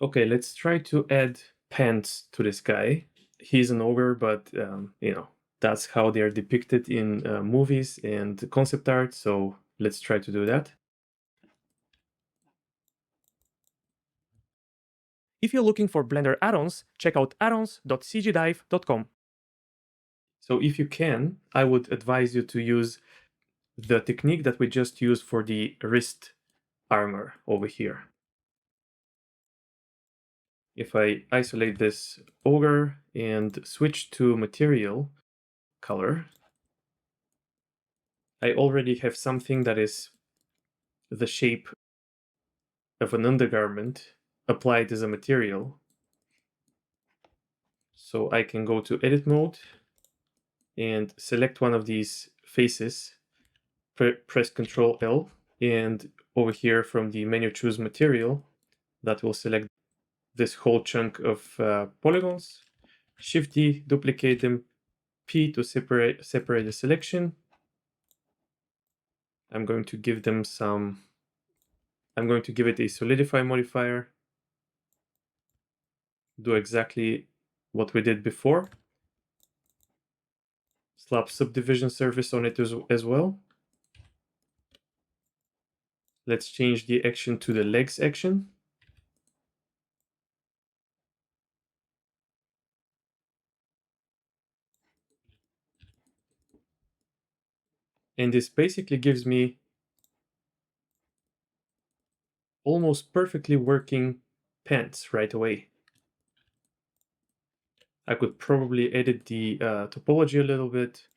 Okay, let's try to add pants to this guy. He's an ogre, but that's how they are depicted in movies and concept art. So let's try to do that. If you're looking for Blender add-ons, check out addons.cgdive.com. So if you can, I would advise you to use the technique that we just used for the wrist armor over here. If I isolate this ogre and switch to material color, I already have something that is the shape of an undergarment applied as a material. So I can go to edit mode and select one of these faces, press Ctrl L, and over here from the menu choose material. That will select this whole chunk of polygons. Shift D, duplicate them, P to separate the selection. I'm going to give them some, I'm going to give it a solidify modifier. Do exactly what we did before. Slap subdivision surface on it as well. Let's change the action to the legs action. And this basically gives me almost perfectly working pants right away. I could probably edit the topology a little bit.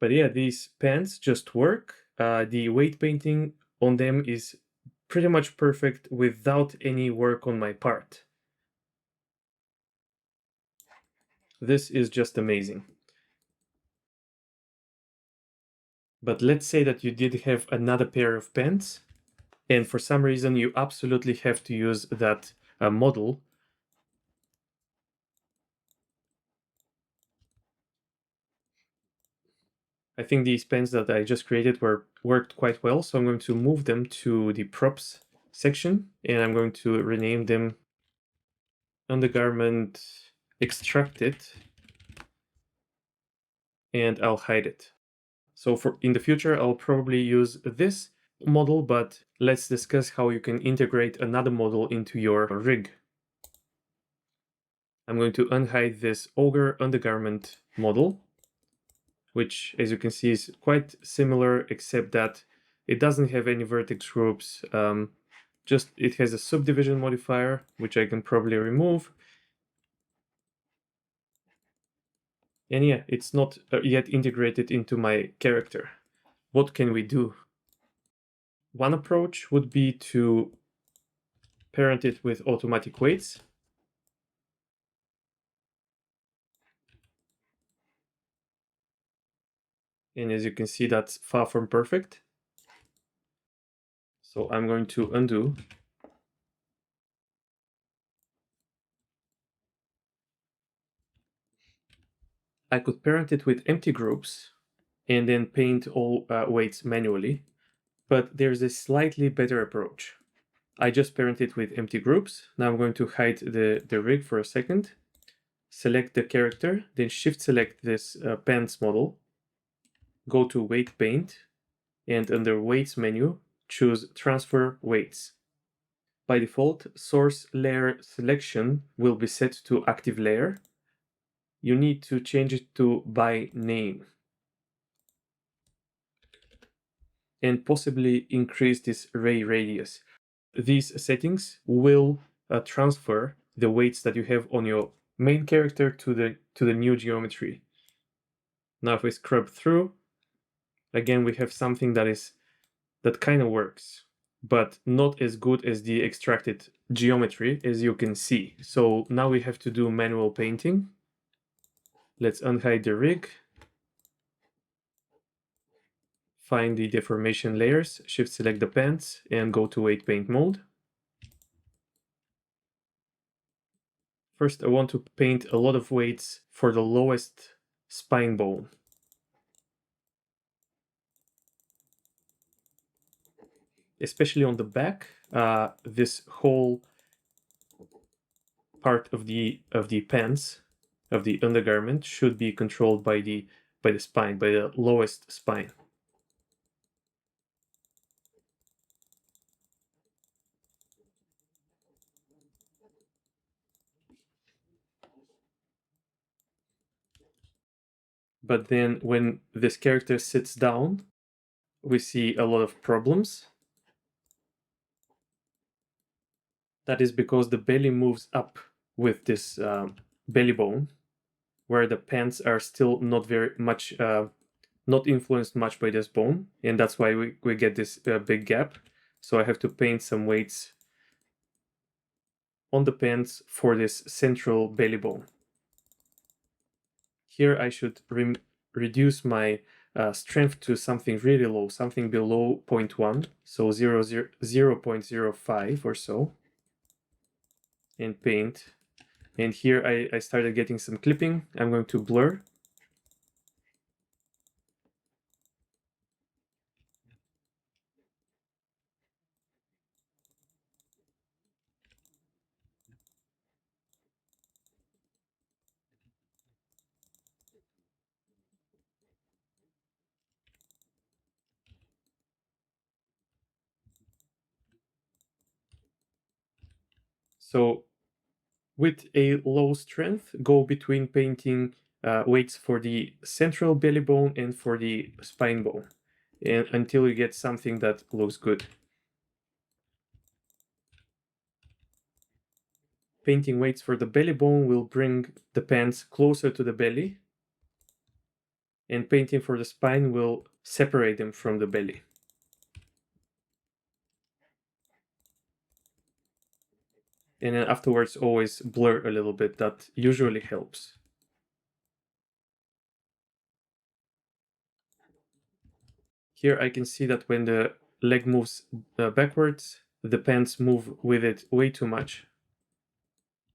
But yeah, these pants just work. The weight painting on them is pretty much perfect without any work on my part. This is just amazing. But let's say that you did have another pair of pants, and for some reason you absolutely have to use that model. I think these pens that I just created worked quite well, so I'm going to move them to the props section, and I'm going to rename them undergarment extracted, and I'll hide it. So for in the future, I'll probably use this model, but let's discuss how you can integrate another model into your rig. I'm going to unhide this ogre undergarment model, which, as you can see, is quite similar, except that it doesn't have any vertex groups. Just it has a subdivision modifier, which I can probably remove. And yeah, it's not yet integrated into my character. What can we do? One approach would be to parent it with automatic weights. And as you can see, that's far from perfect. So I'm going to undo. I could parent it with empty groups and then paint all weights manually, but there's a slightly better approach. I just parent it with empty groups. Now I'm going to hide the rig for a second, select the character, then shift select this pants model, go to weight paint, and under weights menu, choose transfer weights. By default, source layer selection will be set to active layer. You need to change it to by name and possibly increase this ray radius. These settings will transfer the weights that you have on your main character to the new geometry. Now if we scrub through, again we have something that kind of works, but not as good as the extracted geometry, as you can see. So now we have to do manual painting. Let's unhide the rig. find the deformation layers, shift select the pants, and go to weight paint mode. First, I want to paint a lot of weights for the lowest spine bone. Especially on the back, this whole part of the pants, of the undergarment, should be controlled by the spine, by the lowest spine. But then when this character sits down, we see a lot of problems. That is because the belly moves up with this belly bone, where the pants are still not very much, not influenced much by this bone, and that's why we get this big gap. So I have to paint some weights on the pants for this central belly bone. Here I should reduce my strength to something really low, something below 0.1, so 0.05 or so, and paint. And here I started getting some clipping. I'm going to blur. So with a low strength, go between painting weights for the central belly bone and for the spine bone, and until you get something that looks good. Painting weights for the belly bone will bring the pants closer to the belly, and painting for the spine will separate them from the belly. And then afterwards always blur a little bit, that usually helps. Here I can see that when the leg moves backwards, the pants move with it way too much.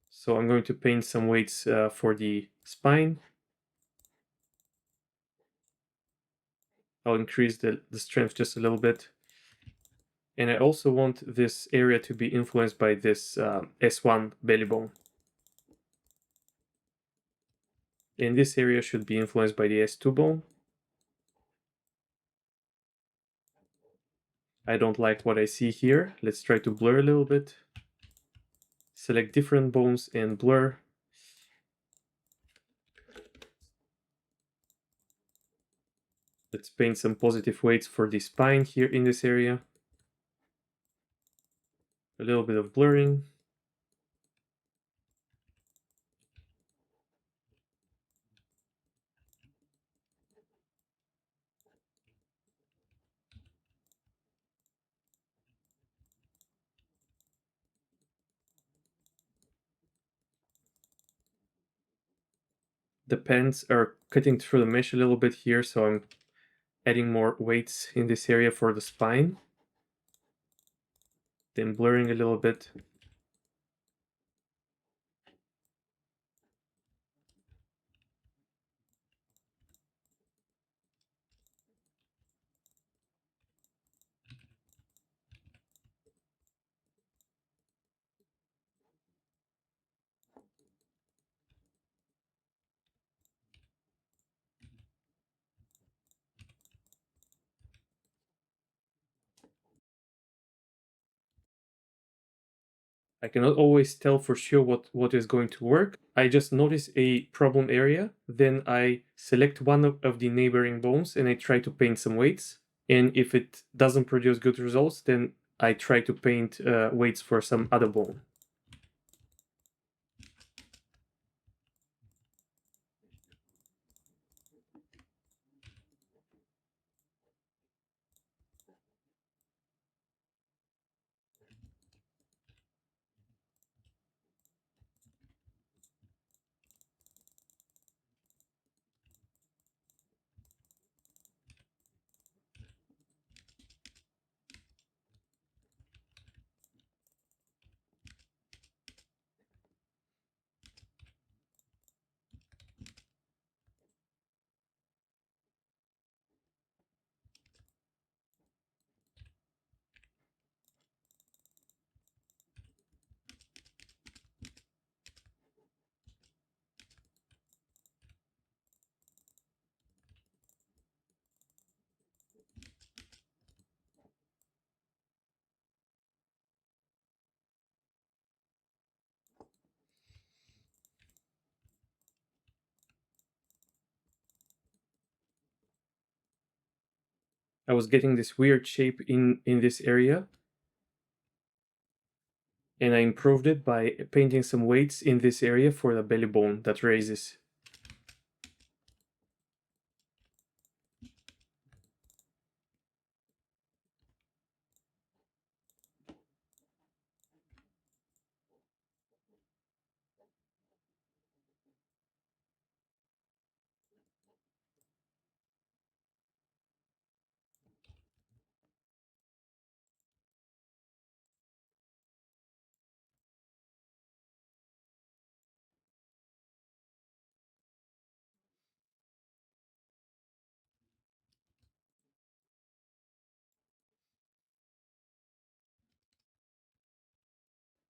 So I'm going to paint some weights for the spine. I'll increase the strength just a little bit. And I also want this area to be influenced by this S1 belly bone. And this area should be influenced by the S2 bone. I don't like what I see here. Let's try to blur a little bit. Select different bones and blur. Let's paint some positive weights for the spine here in this area. A little bit of blurring. The pants are cutting through the mesh a little bit here, so I'm adding more weights in this area for the spine. Then blurring a little bit. I cannot always tell for sure what is going to work. I just notice a problem area, then I select one of the neighboring bones and I try to paint some weights. And if it doesn't produce good results, then I try to paint weights for some other bone. I was getting this weird shape in this area, and I improved it by painting some weights in this area for the belly bone that raises.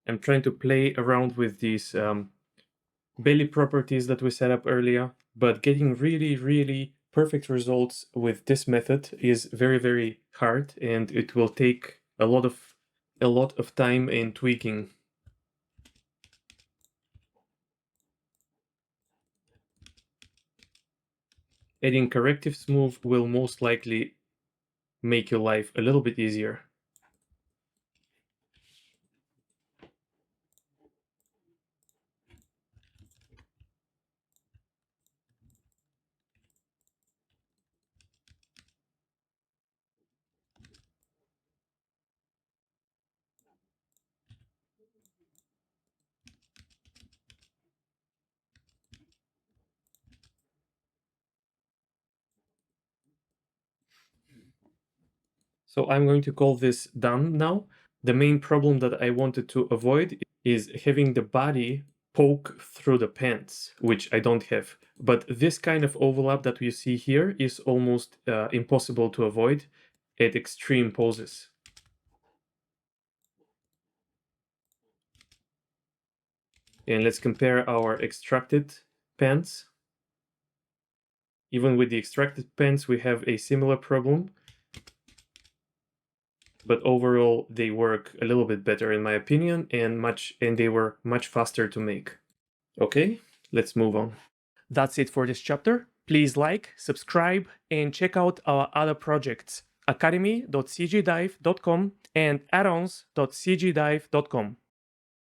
I'm trying to play around with these belly properties that we set up earlier, but getting really, really perfect results with this method is very, very hard, and it will take a lot of time and tweaking. Adding corrective smooth will most likely make your life a little bit easier. So I'm going to call this done now. The main problem that I wanted to avoid is having the body poke through the pants, which I don't have. But this kind of overlap that you see here is almost impossible to avoid at extreme poses. And let's compare our extracted pants. Even with the extracted pants, we have a similar problem. But overall, they work a little bit better in my opinion, and they were much faster to make. Okay, let's move on. That's it for this chapter. Please like, subscribe, and check out our other projects, academy.cgdive.com and addons.cgdive.com.